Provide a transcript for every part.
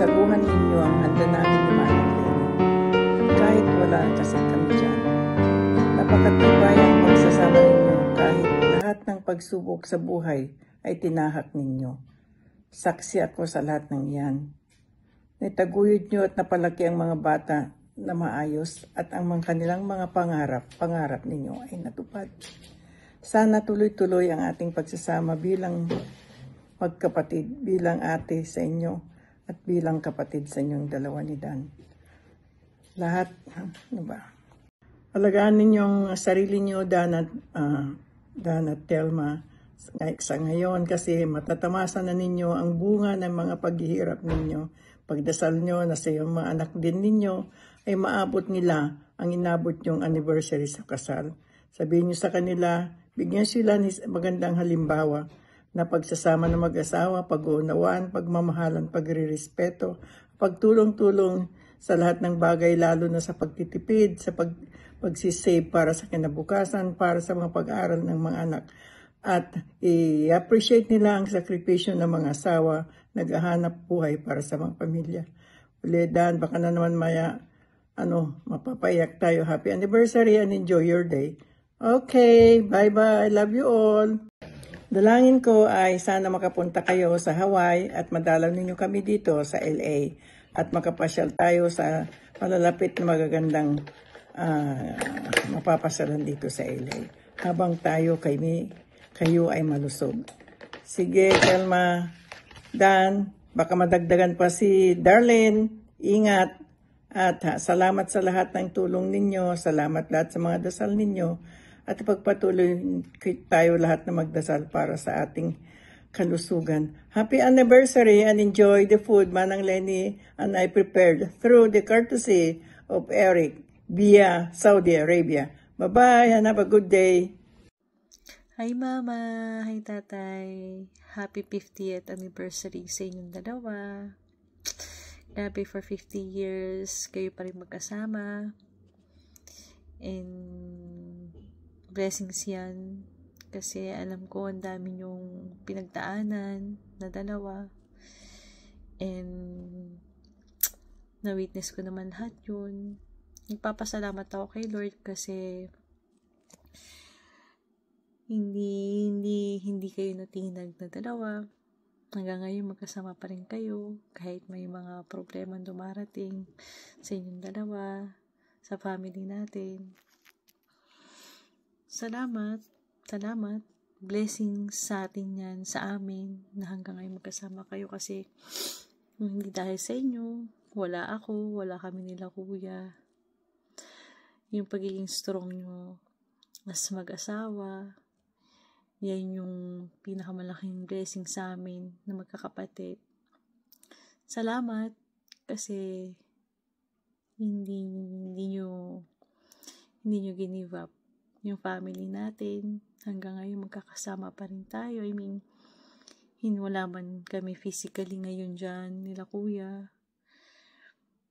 saluhan ninyo ang handa namin ni Manang Lenny. Kahit wala kasi kami dyan. Napakatibay ang pagsasama ninyo kahit lahat ng pagsubok sa buhay ay tinahak ninyo. Saksi ako sa lahat ng iyan. Naitaguyod nyo at napalaki ang mga bata na maayos at ang mga kanilang mga pangarap ninyo ay natupad. Sana tuloy-tuloy ang ating pagsasama bilang magkapatid, bilang ate sa inyo at bilang kapatid sa inyong dalawa ni Dan. Lahat, ano ba? Alagaan ninyong sarili niyo, Dan at Telma, sa ngayon kasi matatamasa na ninyo ang bunga ng mga paghihirap ninyo. Pagdasal nyo na sa iyong mga anak din ninyo ay maabot nila ang inabot yung anniversary sa kasal. Sabihin nyo sa kanila, bigyan sila ng magandang halimbawa na pagsasama ng mag-asawa, pag-uunawaan, pagmamahalan, pagre-respeto, pagtulong-tulong sa lahat ng bagay, lalo na sa pagtitipid, sa pagsisave para sa kinabukasan, para sa mga pag-aaral ng mga anak. At i-appreciate nila ang sakripisyo ng mga asawa, naghahanap buhay para sa mga pamilya. Uli, Dan, baka na naman mapapayak tayo. Happy anniversary and enjoy your day. Okay, bye-bye. Love you all. Dalangin ko ay sana makapunta kayo sa Hawaii at madalaw ninyo kami dito sa LA at makapasyal tayo sa malalapit na magagandang mapapasyalan dito sa LA habang kayo ay malusog. Sige, Telma, Dan, baka madagdagan pa si Darlene. Ingat at salamat sa lahat ng tulong ninyo. Salamat lahat sa mga dasal ninyo. At ipagpatuloy tayo lahat na magdasal para sa ating kalusugan. Happy anniversary and enjoy the food Manang Lenny and I prepared through the courtesy of Eric via Saudi Arabia. Bye-bye and have a good day. Hi Mama! Hi Tatay! Happy 50th anniversary sa inyong dalawa. Grabe, for 50 years, kayo pa rin magkasama. And blessings yan. Kasi alam ko, ang dami nyong pinagdaanan na dalawa. And na-witness ko naman lahat yun. Nagpapasalamat ako kay Lord kasi hindi kayo natinag na dalawa. Hanggang ngayon magkasama pa rin kayo kahit may mga problema dumarating sa inyong dalawa, sa family natin. Salamat. Blessings sa atin yan, sa amin, na hanggang ngayon magkasama kayo kasi hindi dahil sa inyo, wala ako, wala kami nila kuya. Yung pagiging strong nyo as mag-asawa, yan yung pinakamalaking blessing sa amin na magkakapatid. Salamat kasi hindi nyo give up yung family natin. Hanggang ngayon magkakasama pa rin tayo. I mean, wala man kami physically ngayon dyan nila kuya.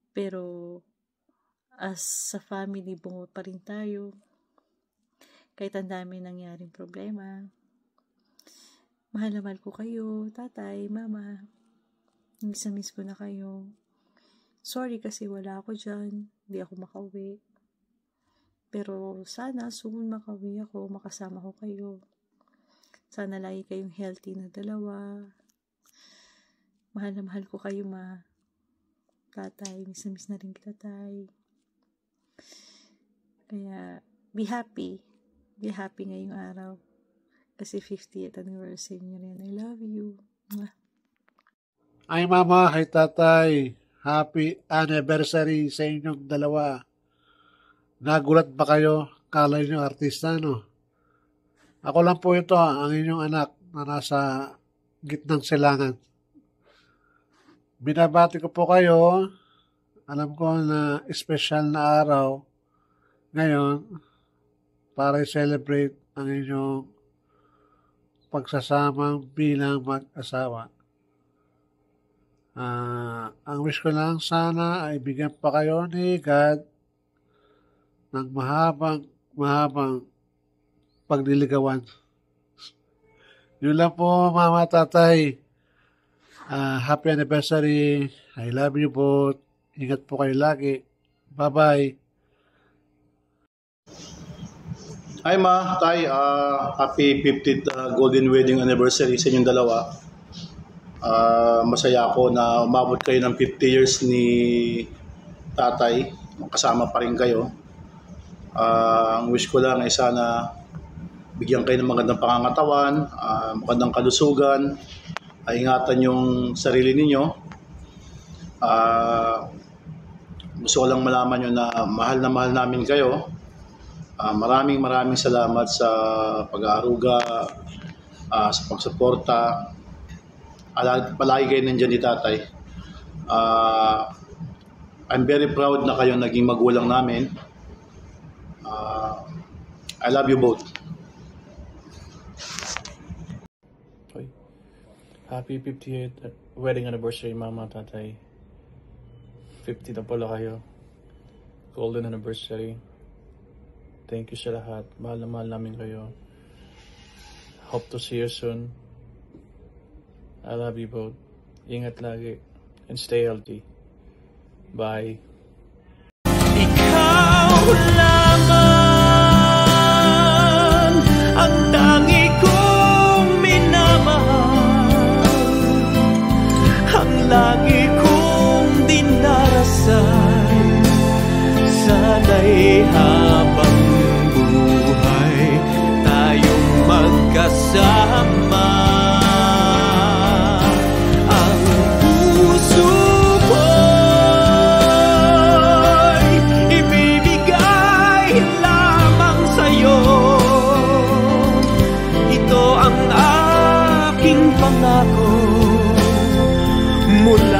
Pero as sa family, bungo pa rin tayo. Kahit ang dami nangyaring problema. Mahal na mahal ko kayo, tatay, mama. Miss ko na kayo. Sorry kasi wala ako dyan. Hindi ako makauwi. Pero sana soon makauwi ako, makasama ko kayo. Sana lagi kayong healthy na dalawa. Mahal na mahal ko kayo, ma. Tatay, miss na rin kita, tay. Kaya, be happy. Be happy ngayong araw. Kasi 50th anniversary niyo rin. I love you. Ay mama, ay tatay, happy anniversary sa inyong dalawa. Nagulat ba kayo? Kala nyo artista, no? Ako lang po ito, ang inyong anak na nasa gitnang silangan. Binabati ko po kayo. Alam ko na special na araw ngayon para i-celebrate ang inyong pagsasamang bilang mag-asawa. Ang wish ko lang sana ay bigyan pa kayo ni God ng mahabang pagliligawan. Yun lang po, mama, tatay. Happy anniversary I love you po. Ingat po kayo lagi. Bye-bye. Hi Ma, Tay, happy 50th Golden Wedding Anniversary sa inyong dalawa. Masaya ako na umabot kayo ng 50 years ni Tatay. Kasama pa rin kayo. Ang wish ko lang ay sana bigyan kayo ng magandang pangangatawan, magandang kalusugan, ingatan yung sarili ninyo. Gusto ko lang malaman nyo na mahal namin kayo. Maraming salamat sa pag-aaruga, sa pagsuporta. Palagi kayo nandiyan ni Tatay. I'm very proud na kayo naging magulang namin. I love you both. Happy 50th wedding anniversary, Mama, Tatay. 50 na pala kayo. Golden anniversary. Thank you sa lahat. Mahal na mahal namin kayo. Hope to see you soon. I love you both. Ingat lagi. And stay healthy. Bye. Ikaw lamang ang tangi kong minamahal, ang lagi kong dinarasal. Sana'y habang buhay tayong magkasama. Ang puso ko'y ibibigay lamang sa'yo. Ito ang aking pangako mula